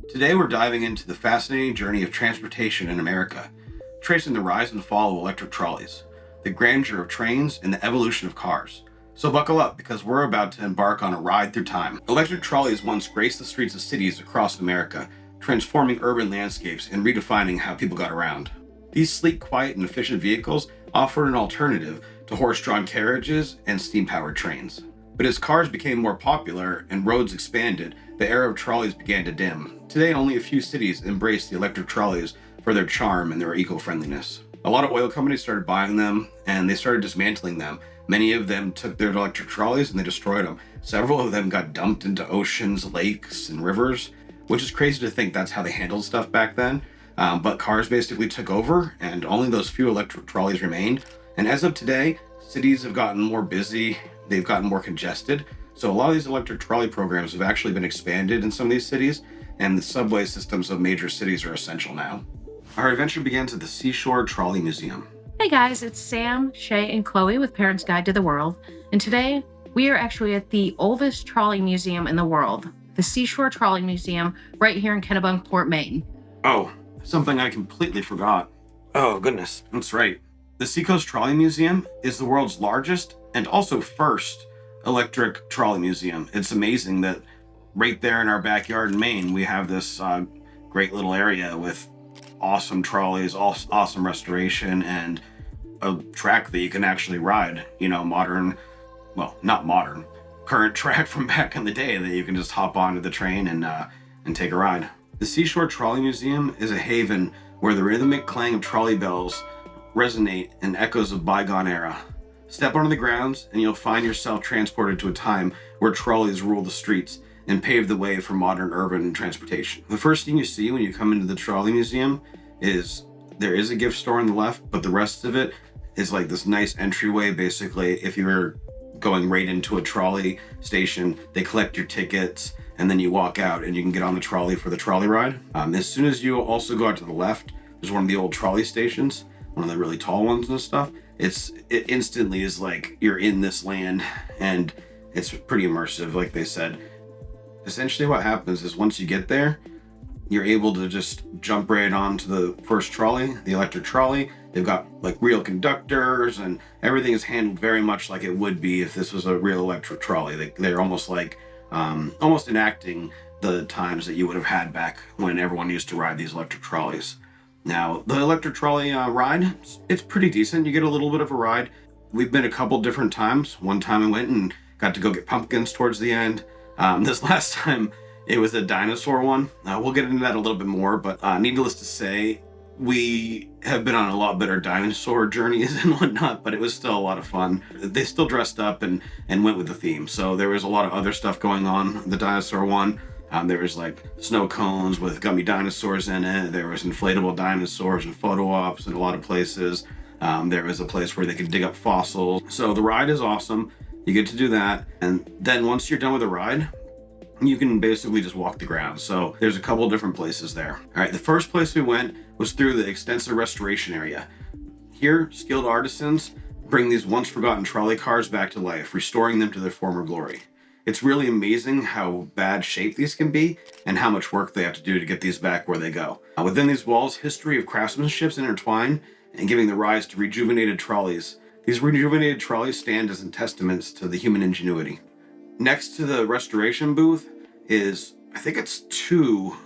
Today we're diving into the fascinating journey of transportation in America, tracing the rise and fall of electric trolleys, the grandeur of trains, and the evolution of cars. So buckle up because we're about to embark on a ride through time. Electric trolleys once graced the streets of cities across America, transforming urban landscapes and redefining how people got around. These sleek, quiet, and efficient vehicles offered an alternative to horse-drawn carriages and steam-powered trains. But as cars became more popular and roads expanded, the era of trolleys began to dim. Today, only a few cities embrace the electric trolleys for their charm and their eco-friendliness. A lot of oil companies started buying them, and they started dismantling them. Many of them took their electric trolleys and they destroyed them. Several of them got dumped into oceans, lakes, and rivers, which is crazy to think that's how they handled stuff back then. But cars basically took over, and only those few electric trolleys remained. And as of today, cities have gotten more busy, they've gotten more congested. So a lot of these electric trolley programs have actually been expanded in some of these cities, and the subway systems of major cities are essential now. Our adventure begins at the Seashore Trolley Museum. Hey guys, it's Sam, Shay, and Chloe with Parents Guide to the World, and today we are actually at the oldest trolley museum in the world, the Seashore Trolley Museum, right here in Kennebunkport, Maine. Oh, something I completely forgot. Oh goodness, that's right. The Seacoast Trolley Museum is the world's largest and also first electric trolley museum. It's amazing that right there in our backyard in Maine, we have this great little area with awesome trolleys, awesome restoration, and a track that you can actually ride. You know, not modern, current track from back in the day that you can just hop onto the train and take a ride. The Seashore Trolley Museum is a haven where the rhythmic clang of trolley bells resonate in echoes of bygone era. Step onto the grounds and you'll find yourself transported to a time where trolleys ruled the streets and paved the way for modern urban transportation. The first thing you see when you come into the Trolley Museum is there is a gift store on the left, but the rest of it is like this nice entryway. Basically, if you're going right into a trolley station, they collect your tickets and then you walk out and you can get on the trolley for the trolley ride. As soon as you also go out to the left, there's one of the old trolley stations, one of the really tall ones and stuff. It instantly is like you're in this land, and it's pretty immersive, like they said. Essentially what happens is once you get there, you're able to just jump right onto the first trolley, the electric trolley. They've got like real conductors, and everything is handled very much like it would be if this was a real electric trolley. They're almost like almost enacting the times that you would have had back when everyone used to ride these electric trolleys. Now, the electric trolley ride, it's pretty decent. You get a little bit of a ride. We've been a couple different times. One time I went and got to go get pumpkins towards the end. This last time, it was a dinosaur one. We'll get into that a little bit more, but needless to say, we have been on a lot better dinosaur journeys and whatnot, but it was still a lot of fun. They still dressed up and went with the theme. So there was a lot of other stuff going on. The dinosaur one, there was like snow cones with gummy dinosaurs in it. There was inflatable dinosaurs and photo ops in a lot of places. There was a place where they could dig up fossils. So the ride is awesome. You get to do that. And then once you're done with the ride, you can basically just walk the grounds. So there's a couple different places there. All right, the first place we went was through the extensive restoration area. Here, skilled artisans bring these once forgotten trolley cars back to life, restoring them to their former glory. It's really amazing how bad shape these can be and how much work they have to do to get these back where they go. Within these walls, history of craftsmanship is intertwined and giving the rise to rejuvenated trolleys. These rejuvenated trolleys stand as testaments to the human ingenuity. Next to the restoration booth is, I think it's 2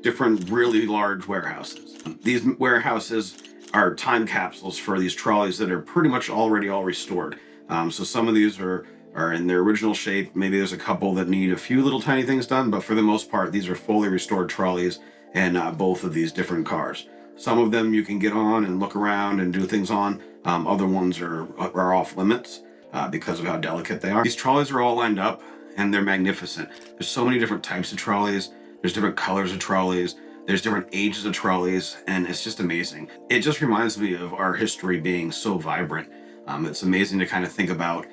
different really large warehouses. These warehouses are time capsules for these trolleys that are pretty much already all restored. So some of these are in their original shape. Maybe there's a couple that need a few little tiny things done, but for the most part, these are fully restored trolleys and both of these different cars. Some of them you can get on and look around and do things on. Other ones are off limits because of how delicate they are. These trolleys are all lined up and they're magnificent. There's so many different types of trolleys. There's different colors of trolleys. There's different ages of trolleys, and it's just amazing. It just reminds me of our history being so vibrant. It's amazing to kind of think about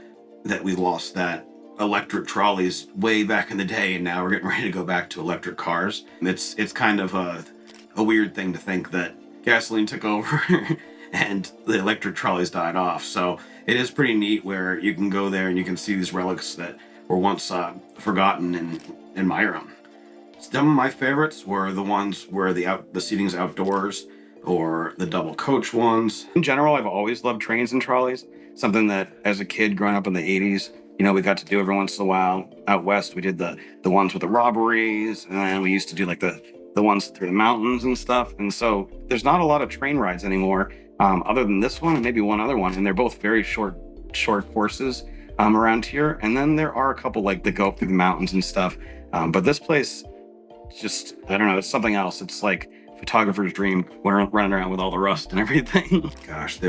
that we lost that electric trolleys way back in the day, and now we're getting ready to go back to electric cars. It's kind of a weird thing to think that gasoline took over and the electric trolleys died off. So it is pretty neat where you can go there and you can see these relics that were once forgotten and admire them. Some of my favorites were the ones where the seating's outdoors, or the double coach ones. In general, I've always loved trains and trolleys. Something that, as a kid growing up in the 80s, we got to do every once in a while. Out west, we did the ones with the robberies, and then we used to do like the ones through the mountains and stuff. And so there's not a lot of train rides anymore, other than this one and maybe one other one. And they're both very short courses around here. And then there are a couple like that go up through the mountains and stuff. But this place, just, I don't know, it's something else. It's like photographer's dream, running around with all the rust and everything. Gosh,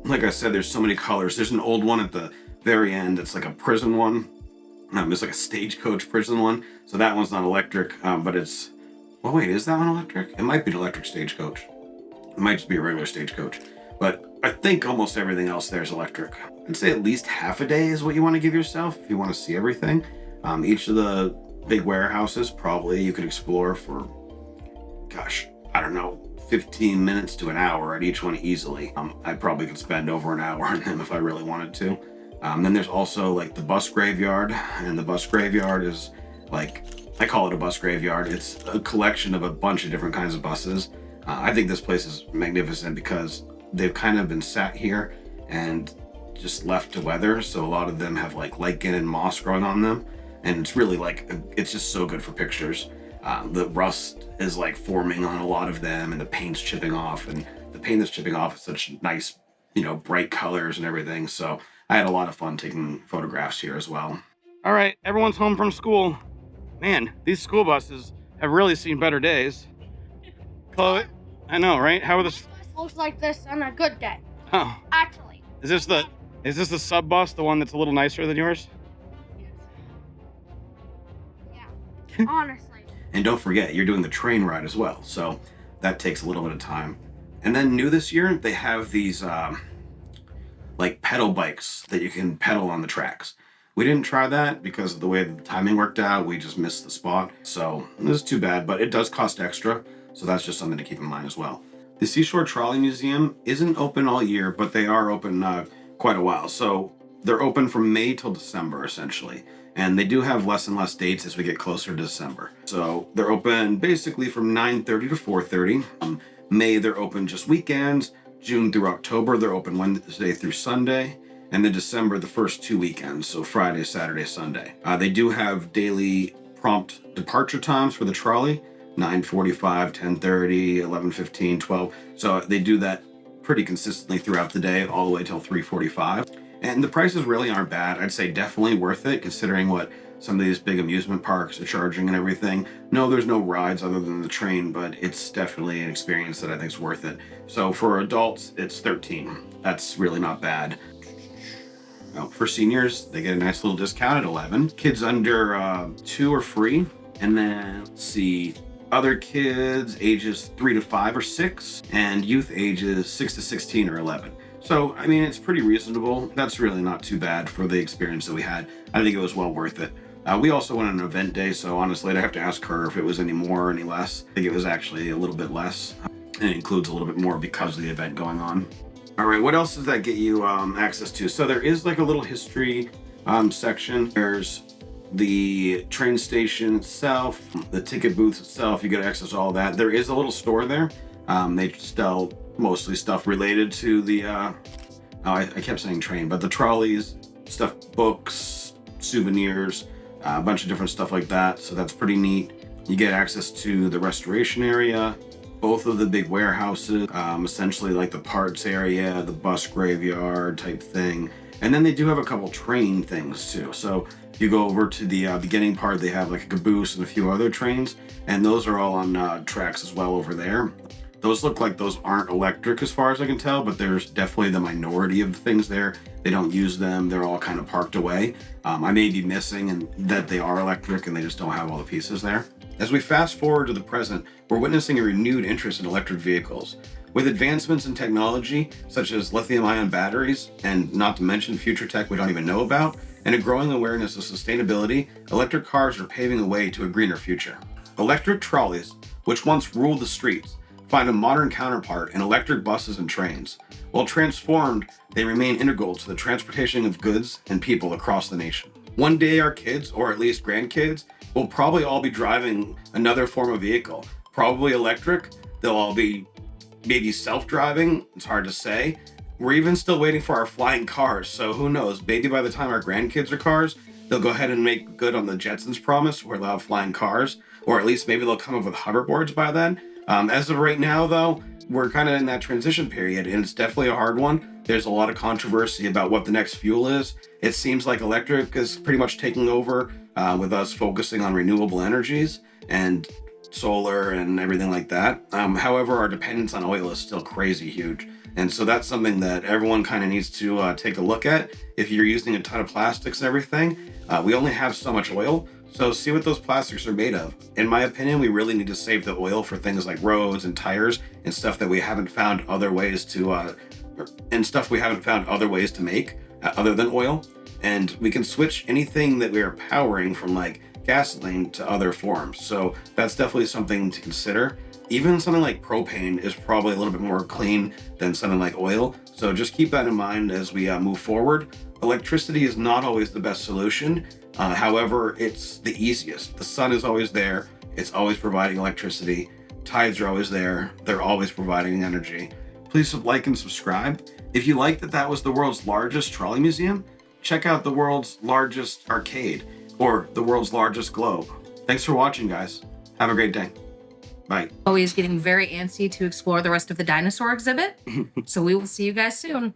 like I said, there's so many colors. There's an old one at the very end. It's like a prison one. It's like a stagecoach prison one. So that one's not electric, but it's, well, wait, is that one electric? It might be an electric stagecoach. It might just be a regular stagecoach. But I think almost everything else there is electric. I'd say at least half a day is what you want to give yourself if you want to see everything. Each of the big warehouses, probably you could explore for, gosh, I don't know, 15 minutes to an hour at each one easily. I probably could spend over an hour on them if I really wanted to. Then there's also like the bus graveyard, and the bus graveyard is like, I call it a bus graveyard. It's a collection of a bunch of different kinds of buses. I think this place is magnificent because they've kind of been sat here and just left to weather. So a lot of them have like lichen and moss growing on them. And it's really like, it's just so good for pictures. The rust is like forming on a lot of them, and the paint's chipping off, and the paint that's chipping off is such nice, bright colors and everything. So I had a lot of fun taking photographs here as well. All right, everyone's home from school. Man, these school buses have really seen better days. Chloe, I know, right? How are the... Bus looks like this on a good day. Oh. Actually. Is this the sub bus, the one that's a little nicer than yours? Yeah. Honestly. And don't forget, you're doing the train ride as well, so that takes a little bit of time. And then new this year, they have these like pedal bikes that you can pedal on the tracks. We didn't try that because of the way the timing worked out. We just missed the spot, so this is too bad, but it does cost extra, so that's just something to keep in mind as well. The Seashore Trolley Museum isn't open all year, but they are open quite a while. So they're open from May till December, essentially. And they do have less and less dates as we get closer to December. So they're open basically from 9:30 to 4:30. May, they're open just weekends. June through October, they're open Wednesday through Sunday. And then December, the first 2 weekends, so Friday, Saturday, Sunday. They do have daily prompt departure times for the trolley, 9:45, 10:30, 11:15, 12. So they do that pretty consistently throughout the day, all the way till 3:45. And the prices really aren't bad. I'd say definitely worth it, considering what some of these big amusement parks are charging and everything. No, there's no rides other than the train, but it's definitely an experience that I think is worth it. So for adults, it's $13. That's really not bad. Now, for seniors, they get a nice little discount at $11. Kids under 2 are free. And then, let's see, other kids ages 3 to 5 or 6, and youth ages 6 to 16 or 11. So, I mean, it's pretty reasonable. That's really not too bad for the experience that we had. I think it was well worth it. We also went on an event day, so honestly, I'd have to ask her if it was any more or any less. I think it was actually a little bit less, and it includes a little bit more because of the event going on. All right, what else does that get you access to? So there is like a little history section. There's the train station itself, the ticket booth itself. You get access to all that. There is a little store there. They sell mostly stuff related to the, I kept saying train, but the trolleys, stuff, books, souvenirs, a bunch of different stuff like that. So that's pretty neat. You get access to the restoration area, both of the big warehouses, essentially like the parts area, the bus graveyard type thing. And then they do have a couple train things too. So if you go over to the beginning part, they have like a caboose and a few other trains, and those are all on tracks as well over there. Those look like those aren't electric as far as I can tell, but there's definitely the minority of the things there. They don't use them. They're all kind of parked away. I may be missing and that they are electric and they just don't have all the pieces there. As we fast forward to the present, we're witnessing a renewed interest in electric vehicles. With advancements in technology, such as lithium-ion batteries, and not to mention future tech we don't even know about, and a growing awareness of sustainability, electric cars are paving the way to a greener future. Electric trolleys, which once ruled the streets, find a modern counterpart in electric buses and trains. While transformed, they remain integral to the transportation of goods and people across the nation. One day our kids, or at least grandkids, we'll probably all be driving another form of vehicle, probably electric. They'll all be maybe self-driving. It's hard to say. We're even still waiting for our flying cars, so who knows? Maybe by the time our grandkids are cars, they'll go ahead and make good on the Jetsons promise where they'll have flying cars, or at least maybe they'll come up with hoverboards by then. As of right now, though, we're kind of in that transition period, and it's definitely a hard one. There's a lot of controversy about what the next fuel is. It seems like electric is pretty much taking over with us focusing on renewable energies and solar and everything like that. However, our dependence on oil is still crazy huge. And so that's something that everyone kind of needs to take a look at. If you're using a ton of plastics and everything, we only have so much oil. So see what those plastics are made of. In my opinion, we really need to save the oil for things like roads and tires and stuff that we haven't found other ways to make other than oil. And we can switch anything that we are powering from like gasoline to other forms. So that's definitely something to consider. Even something like propane is probably a little bit more clean than something like oil. So just keep that in mind as we move forward. Electricity is not always the best solution. However, it's the easiest. The sun is always there. It's always providing electricity. Tides are always there. They're always providing energy. Please like and subscribe. If you liked that was the world's largest trolley museum, check out the world's largest arcade or the world's largest globe. Thanks for watching, guys. Have a great day. Bye. Chloe is getting very antsy to explore the rest of the dinosaur exhibit. So we will see you guys soon.